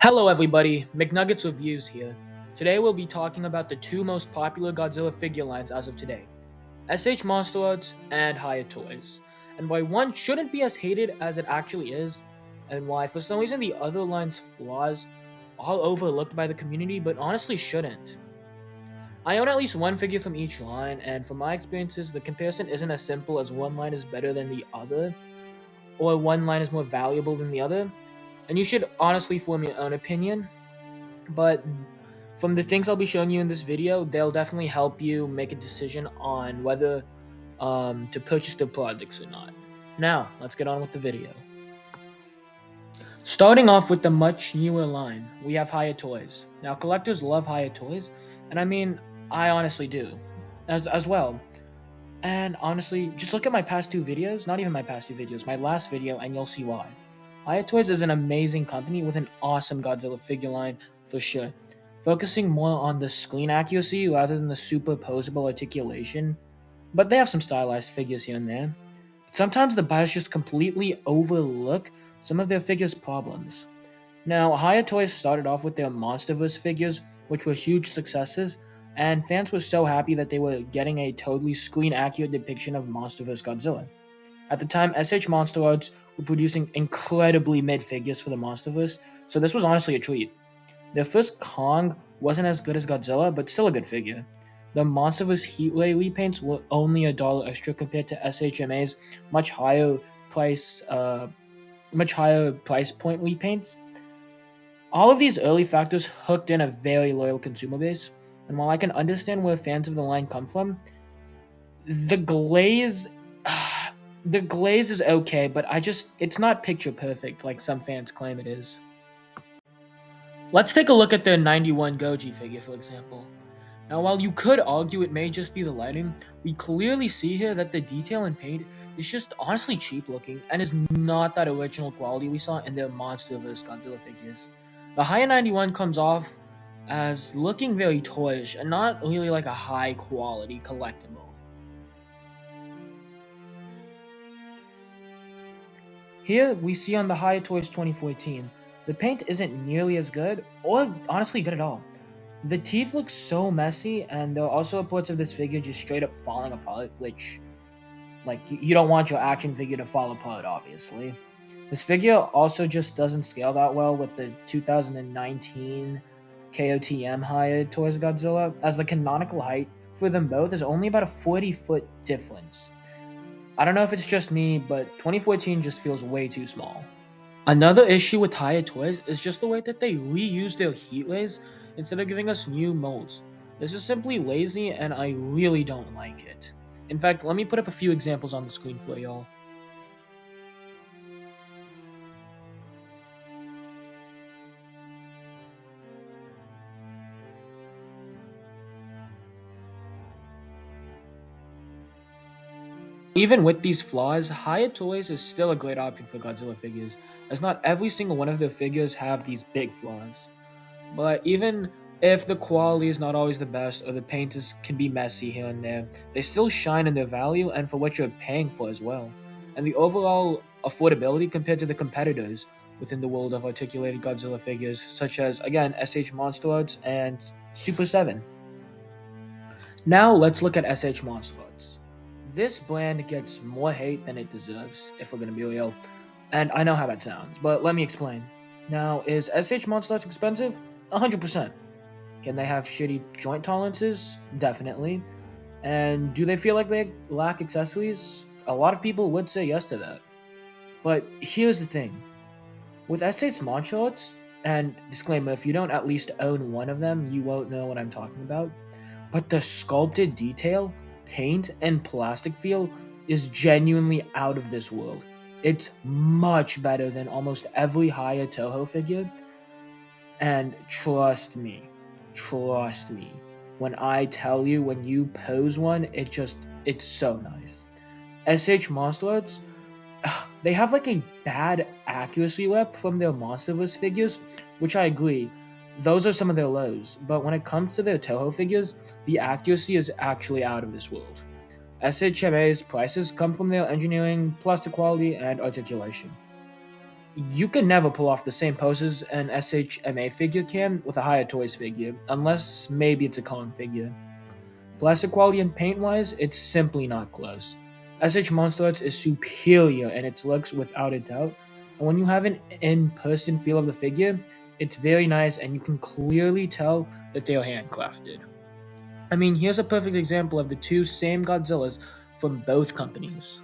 Hello everybody, McNuggets Reviews here. Today we'll be talking about the two most popular Godzilla figure lines as of today, S.H.MonsterArts and Hiya Toys, and why one shouldn't be as hated as it actually is, and why for some reason the other line's flaws are overlooked by the community but honestly shouldn't. I own at least one figure from each line, and from my experiences the comparison isn't as simple as one line is better than the other, or one line is more valuable than the other, and you should honestly form your own opinion. But from the things I'll be showing you in this video, they'll definitely help you make a decision on whether to purchase the products or not. Now, let's get on with the video. Starting off with the much newer line, we have Hiya Toys. Now, collectors love Hiya Toys, and I mean, I honestly do, as well. And honestly, just look at my past two videos, not even my past two videos, my last video, and you'll see why. Hiya Toys is an amazing company with an awesome Godzilla figure line for sure, focusing more on the screen accuracy rather than the superposable articulation, but they have some stylized figures here and there. Sometimes the buyers just completely overlook some of their figures' problems. Now, Hiya Toys started off with their Monsterverse figures, which were huge successes, and fans were so happy that they were getting a totally screen-accurate depiction of Monsterverse Godzilla. At the time, S.H.MonsterArts were producing incredibly mid figures for the Monsterverse, so this was honestly a treat. Their first Kong wasn't as good as Godzilla, but still a good figure. The Monsterverse Heatray repaints were only $1 extra compared to SHMA's much higher price point repaints. All of these early factors hooked in a very loyal consumer base, and while I can understand where fans of the line come from, the glaze is okay, but it's not picture perfect like some fans claim it is. Let's take a look at their 91 Goji figure, for example. Now, while you could argue it may just be the lighting, we clearly see here that the detail and paint is just honestly cheap looking and is not that original quality we saw in their Monsterverse Godzilla figures. The Hiya 91 comes off as looking very toyish and not really like a high quality collectible. Here we see on the Hiya Toys 2014, the paint isn't nearly as good, or honestly good at all. The teeth look so messy, and there are also reports of this figure just straight up falling apart, which, like, you don't want your action figure to fall apart, obviously. This figure also just doesn't scale that well with the 2019 KOTM Hiya Toys Godzilla, as the canonical height for them both is only about a 40-foot difference. I don't know if it's just me, but 2014 just feels way too small. Another issue with Hiya Toys is just the way that they reuse their heat rays instead of giving us new molds. This is simply lazy and I really don't like it. In fact, let me put up a few examples on the screen for y'all. Even with these flaws, Hiya Toys is still a great option for Godzilla figures, as not every single one of their figures have these big flaws. But even if the quality is not always the best or the paint can be messy here and there, they still shine in their value and for what you're paying for as well, and the overall affordability compared to the competitors within the world of articulated Godzilla figures, such as, again, S.H.MonsterArts and Super 7. Now let's look at S.H.MonsterArts. This brand gets more hate than it deserves, if we're gonna be real, and I know how that sounds, but let me explain. Now, is S.H.MonsterArts expensive? 100%. Can they have shitty joint tolerances? Definitely. And do they feel like they lack accessories? A lot of people would say yes to that. But here's the thing. With S.H.MonsterArts, and disclaimer, if you don't at least own one of them, you won't know what I'm talking about, but the sculpted detail, paint, and plastic feel is genuinely out of this world. It's much better than almost every Hiya Toho figure, and trust me, when I tell you, when you pose one, it's so nice. S.H.MonsterArts, they have like a bad accuracy rep from their Monsterverse figures, which I agree, those are some of their lows, but when it comes to their Toho figures, the accuracy is actually out of this world. SHMA's prices come from their engineering, plastic quality, and articulation. You can never pull off the same poses an SHMA figure can with a Hiya Toys figure, unless maybe it's a Kong figure. Plastic quality and paint wise, it's simply not close. S.H.MonsterArts is superior in its looks without a doubt, and when you have an in-person feel of the figure, it's very nice and you can clearly tell that they are handcrafted. I mean, here's a perfect example of the two same Godzillas from both companies.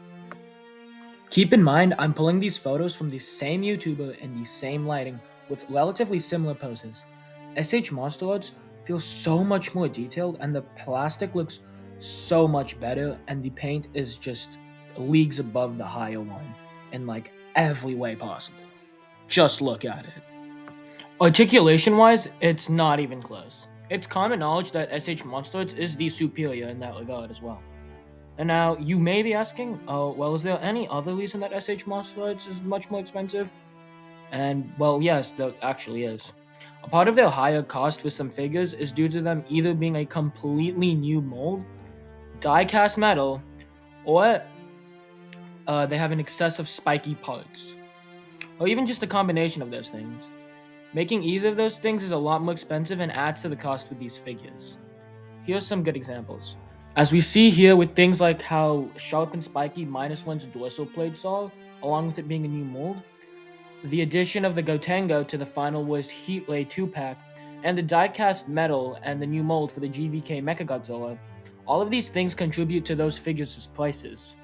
Keep in mind, I'm pulling these photos from the same YouTuber in the same lighting with relatively similar poses. S.H.MonsterArts feels so much more detailed and the plastic looks so much better and the paint is just leagues above the higher one in like every way possible. Just look at it. Articulation wise, it's not even close. It's common knowledge that S.H.MonsterArts is the superior in that regard as well. And now, you may be asking, oh, well, is there any other reason that S.H.MonsterArts is much more expensive? And, well, yes, there actually is. A part of their higher cost for some figures is due to them either being a completely new mold, die-cast metal, or they have an excess of spiky parts. Or even just a combination of those things. Making either of those things is a lot more expensive and adds to the cost for these figures. Here are some good examples. As we see here with things like how sharp and spiky -1's dorsal plates are, along with it being a new mold, the addition of the Gotengo to the Final Wars Heat Ray 2-pack, and the die-cast metal and the new mold for the GVK Mechagodzilla, all of these things contribute to those figures' prices.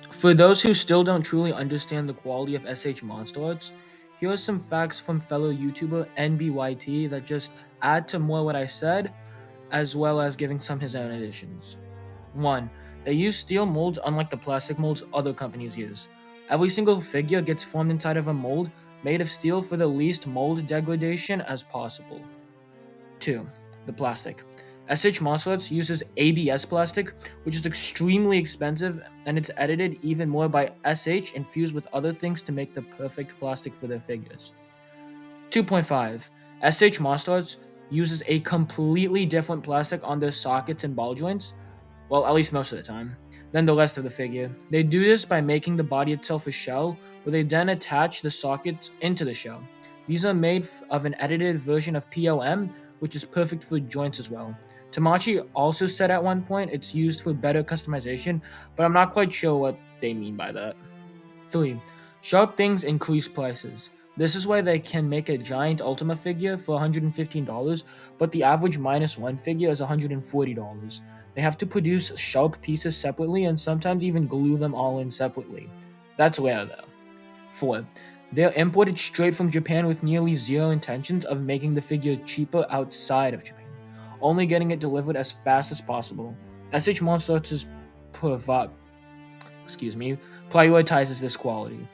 For those who still don't truly understand the quality of S.H.MonsterArts, here are some facts from fellow YouTuber Nbyt that just add to more what I said, as well as giving some his own additions. 1. They use steel molds unlike the plastic molds other companies use. Every single figure gets formed inside of a mold made of steel for the least mold degradation as possible. 2. The plastic. S.H.MonsterArts uses ABS plastic, which is extremely expensive, and it's edited even more by SH infused with other things to make the perfect plastic for their figures. 2.5. S.H.MonsterArts uses a completely different plastic on their sockets and ball joints, well, at least most of the time, than the rest of the figure. They do this by making the body itself a shell, where they then attach the sockets into the shell. These are made of an edited version of PLM, which is perfect for joints as well. Tamashii also said at one point it's used for better customization, but I'm not quite sure what they mean by that. 3. Sharp things increase prices. This is why they can make a giant Ultima figure for $115, but the average -1 figure is $140. They have to produce sharp pieces separately and sometimes even glue them all in separately. That's rare though. 4. They're imported straight from Japan with nearly zero intentions of making the figure cheaper outside of Japan, only getting it delivered as fast as possible. S.H.MonsterArts prioritizes this quality.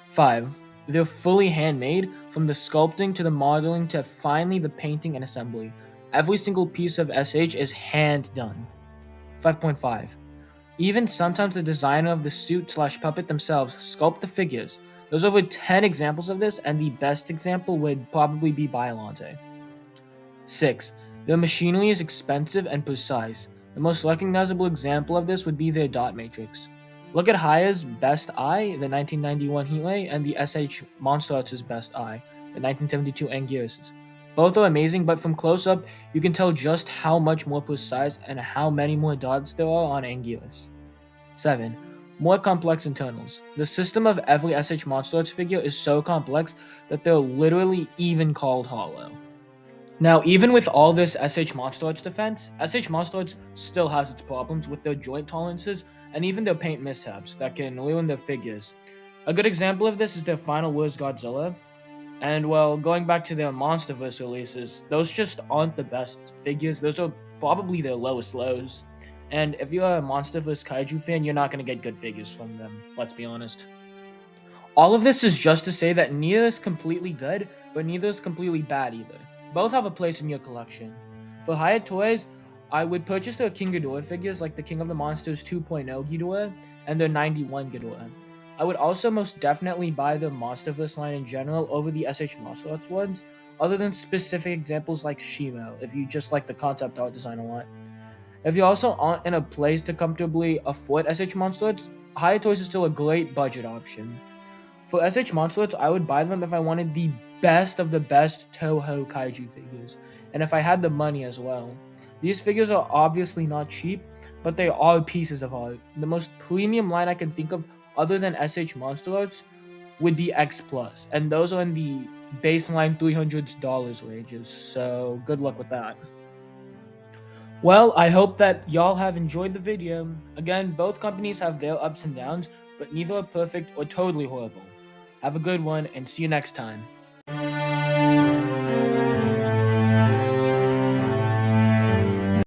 5. They're fully handmade, from the sculpting to the modeling to finally the painting and assembly. Every single piece of SH is hand done. 5.5. Even sometimes the designer of the suit/puppet themselves sculpt the figures. There's over 10 examples of this, and the best example would probably be Biollante. 6. Their machinery is expensive and precise. The most recognizable example of this would be their dot matrix. Look at Hiya's Best Eye, the 1991 Heat Ray, and the S.H.MonsterArts' Best Eye, the 1972 Anguirus. Both are amazing, but from close up, you can tell just how much more precise and how many more dots there are on Anguirus. 7. More complex internals. The system of every S.H.MonsterArts figure is so complex that they're literally even called hollow. Now, even with all this S.H.MonsterArts defense, S.H.MonsterArts still has its problems with their joint tolerances and even their paint mishaps that can ruin their figures. A good example of this is their Final Wars Godzilla. And well, going back to their MonsterVerse releases, those just aren't the best figures. Those are probably their lowest lows. And if you're a MonsterVerse Kaiju fan, you're not going to get good figures from them, let's be honest. All of this is just to say that neither is completely good, but neither is completely bad either. Both have a place in your collection. For HiyaToys, I would purchase their King Ghidorah figures like the King of the Monsters 2.0 Ghidorah and their 91 Ghidorah. I would also most definitely buy the MonsterVerse line in general over the S.H.MonsterArts ones, other than specific examples like SHMA, if you just like the concept art design a lot. If you also aren't in a place to comfortably afford S.H.MonsterArts, HiyaToys is still a great budget option. For S.H.MonsterArts, I would buy them if I wanted the best of the best Toho kaiju figures, and if I had the money as well. These figures are obviously not cheap, but they are pieces of art. The most premium line I can think of other than S.H.MonsterArts would be X Plus, and those are in the baseline $300 ranges, so good luck with that. Well, I hope that y'all have enjoyed the video. Again, both companies have their ups and downs, but neither are perfect or totally horrible. Have a good one, and see you next time.